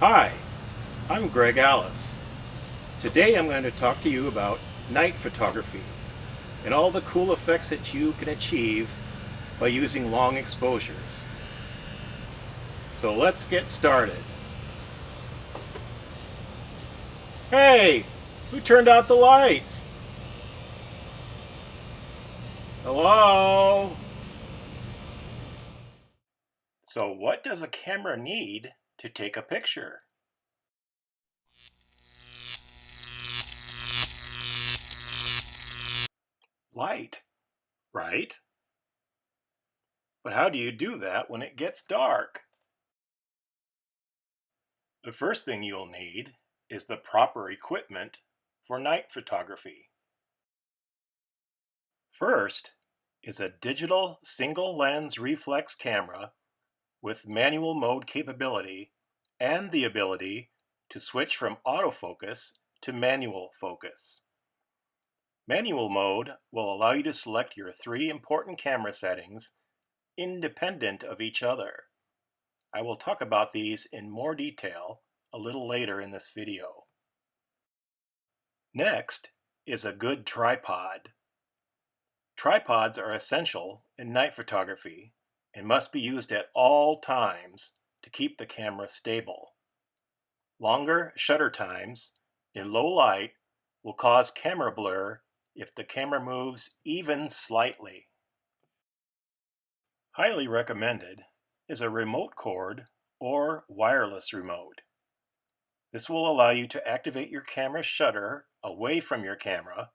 Hi, I'm Gregg Alliss. Today I'm going to talk to you about night photography and all the cool effects that you can achieve by using long exposures. So let's get started. Hey, who turned out the lights? Hello? So what does a camera need to take a picture? Light, right? But how do you do that when it gets dark? The first thing you'll need is the proper equipment for night photography. First is a digital single lens reflex camera with manual mode capability and the ability to switch from autofocus to manual focus. Manual mode will allow you to select your three important camera settings independent of each other. I will talk about these in more detail a little later in this video. Next is a good tripod. Tripods are essential in night photography and must be used at all times to keep the camera stable. Longer shutter times in low light will cause camera blur if the camera moves even slightly. Highly recommended is a remote cord or wireless remote. This will allow you to activate your camera shutter away from your camera,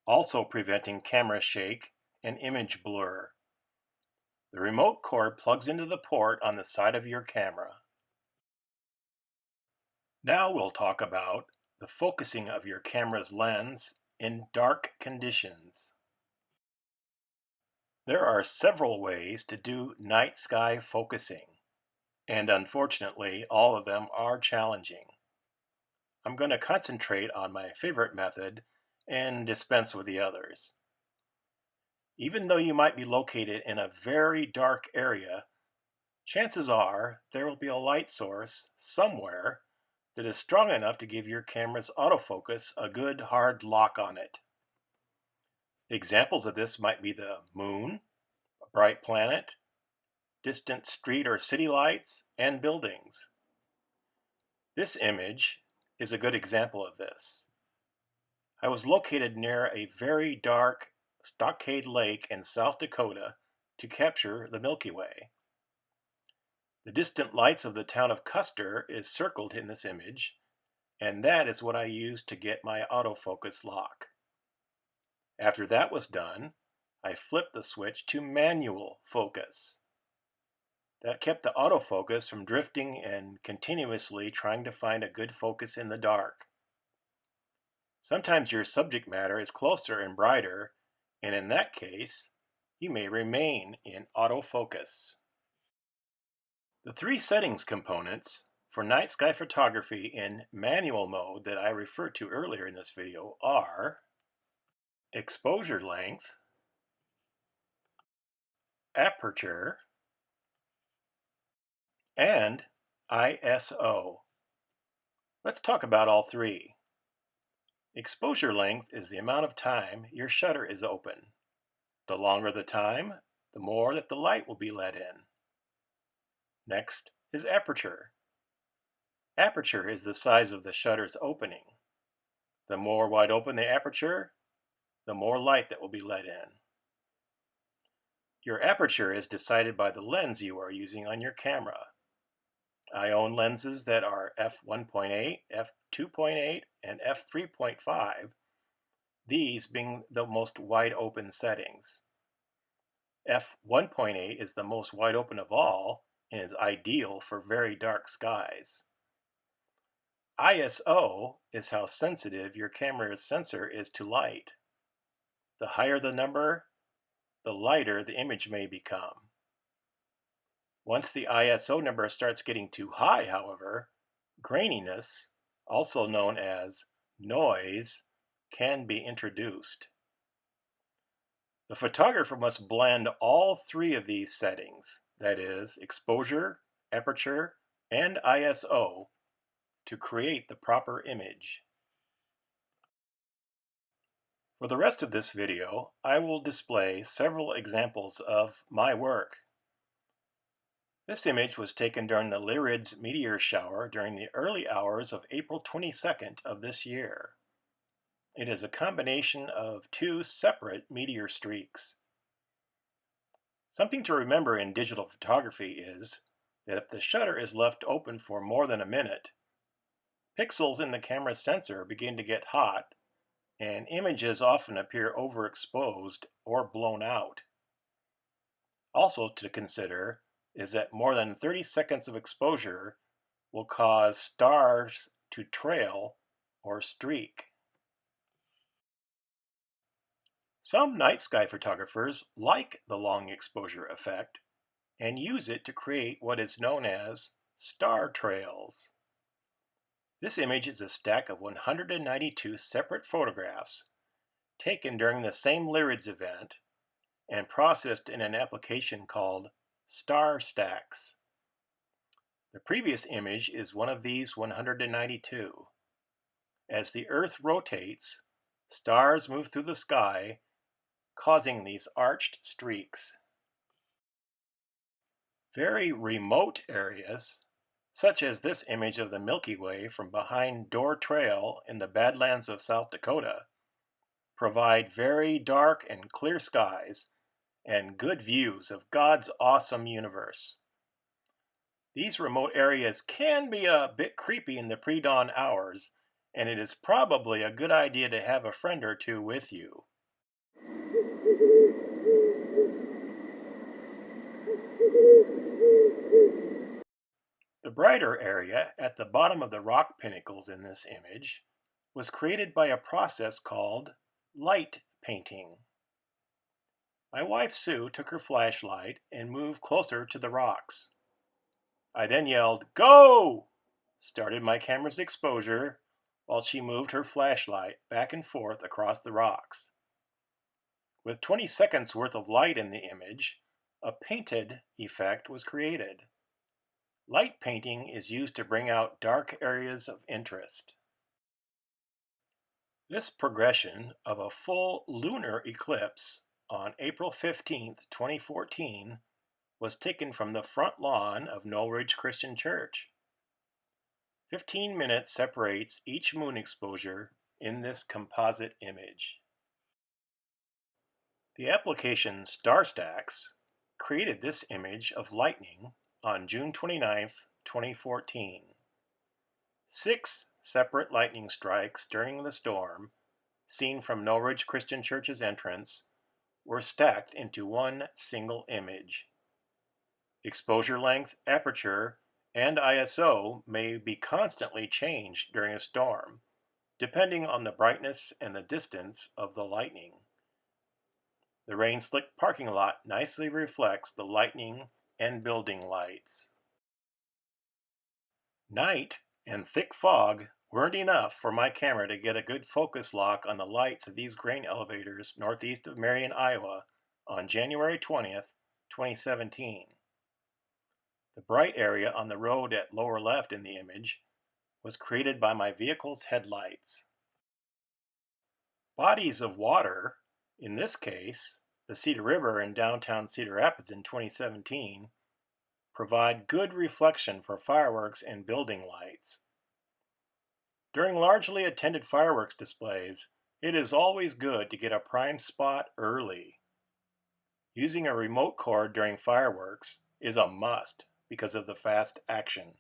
also preventing camera shake and image blur. The remote cord plugs into the port on the side of your camera. Now we'll talk about the focusing of your camera's lens in dark conditions. There are several ways to do night sky focusing, and unfortunately, all of them are challenging. I'm going to concentrate on my favorite method and dispense with the others. Even though you might be located in a very dark area, chances are there will be a light source somewhere that is strong enough to give your camera's autofocus a good hard lock on it. Examples of this might be the moon, a bright planet, distant street or city lights, and buildings. This image is a good example of this. I was located near a very dark Stockade Lake in South Dakota to capture the Milky Way. The distant lights of the town of Custer is circled in this image, and that is what I used to get my autofocus lock. After that was done, I flipped the switch to manual focus. That kept the autofocus from drifting and continuously trying to find a good focus in the dark. Sometimes your subject matter is closer and brighter, and in that case, you may remain in autofocus. The three settings components for night sky photography in manual mode that I referred to earlier in this video are exposure length, aperture, and ISO. Let's talk about all three. Exposure length is the amount of time your shutter is open. The longer the time, the more that the light will be let in. Next is aperture. Aperture is the size of the shutter's opening. The more wide open the aperture, the more light that will be let in. Your aperture is decided by the lens you are using on your camera. I own lenses that are f1.8, f2.8, and f3.5, these being the most wide open settings. f1.8 is the most wide open of all and is ideal for very dark skies. ISO is how sensitive your camera's sensor is to light. The higher the number, the lighter the image may become. Once the ISO number starts getting too high, however, graininess, also known as noise, can be introduced. The photographer must blend all three of these settings, that is, exposure, aperture, and ISO, to create the proper image. For the rest of this video, I will display several examples of my work. This image was taken during the Lyrids meteor shower during the early hours of April 22nd of this year. It is a combination of two separate meteor streaks. Something to remember in digital photography is that if the shutter is left open for more than a minute, pixels in the camera's sensor begin to get hot, and images often appear overexposed or blown out. Also to consider is that more than 30 seconds of exposure will cause stars to trail or streak. Some night sky photographers like the long exposure effect and use it to create what is known as star trails. This image is a stack of 192 separate photographs taken during the same Lyrids event and processed in an application called Star Stacks. The previous image is one of these 192. As the Earth rotates, stars move through the sky, causing these arched streaks. Very remote areas, such as this image of the Milky Way from behind Door Trail in the Badlands of South Dakota, provide very dark and clear skies and good views of God's awesome universe. These remote areas can be a bit creepy in the pre-dawn hours, and it is probably a good idea to have a friend or two with you. The brighter area at the bottom of the rock pinnacles in this image was created by a process called light painting. My wife Sue took her flashlight and moved closer to the rocks. I then yelled, "Go!" started my camera's exposure while she moved her flashlight back and forth across the rocks. With 20 seconds worth of light in the image, a painted effect was created. Light painting is used to bring out dark areas of interest. This progression of a full lunar eclipse on April 15, 2014 was taken from the front lawn of Knowlridge Christian Church. 15 minutes separates each moon exposure in this composite image. The application Star Stacks created this image of lightning on June 29, 2014. 6 separate lightning strikes during the storm, seen from Knowlridge Christian Church's entrance, were stacked into one single image. Exposure length, aperture, and ISO may be constantly changed during a storm, depending on the brightness and the distance of the lightning. The rain-slick parking lot nicely reflects the lightning and building lights. Night and thick fog weren't enough for my camera to get a good focus lock on the lights of these grain elevators northeast of Marion, Iowa on January 20th, 2017. The bright area on the road at lower left in the image was created by my vehicle's headlights. Bodies of water, in this case, the Cedar River in downtown Cedar Rapids in 2017, provide good reflection for fireworks and building lights. During largely attended fireworks displays, it is always good to get a prime spot early. Using a remote cord during fireworks is a must because of the fast action.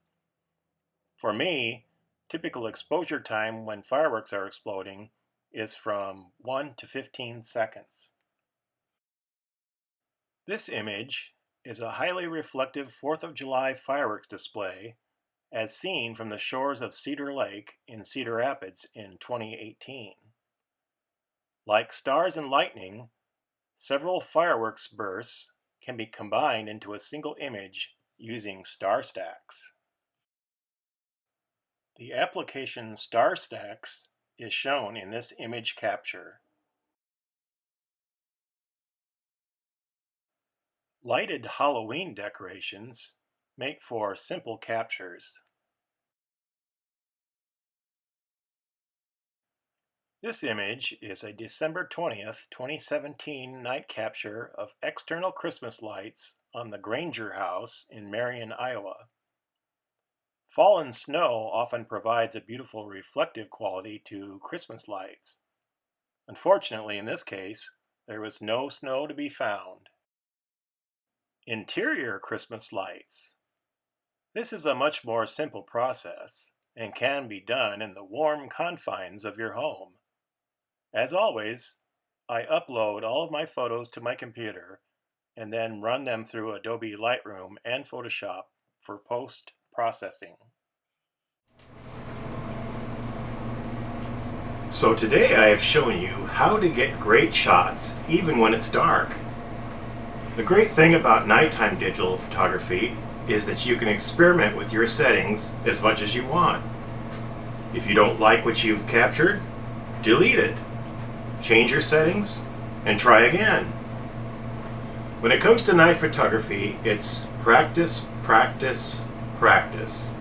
For me, typical exposure time when fireworks are exploding is from 1 to 15 seconds. This image is a highly reflective 4th of July fireworks display as seen from the shores of Cedar Lake in Cedar Rapids in 2018. Like stars and lightning, several fireworks bursts can be combined into a single image using Star Stacks. The application Star Stacks is shown in this image capture. Lighted Halloween decorations make for simple captures. This image is a December 20th, 2017 night capture of external Christmas lights on the Granger House in Marion, Iowa. Fallen snow often provides a beautiful reflective quality to Christmas lights. Unfortunately, in this case, there was no snow to be found. Interior Christmas lights. This is a much more simple process and can be done in the warm confines of your home. As always, I upload all of my photos to my computer and then run them through Adobe Lightroom and Photoshop for post-processing. So today I have shown you how to get great shots even when it's dark. The great thing about nighttime digital photography is that you can experiment with your settings as much as you want. If you don't like what you've captured, delete it. Change your settings and try again. When it comes to night photography, it's practice, practice, practice.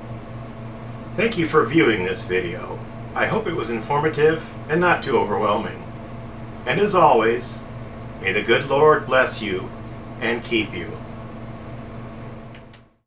Thank you for viewing this video. I hope it was informative and not too overwhelming. And as always, may the good Lord bless you and keep you.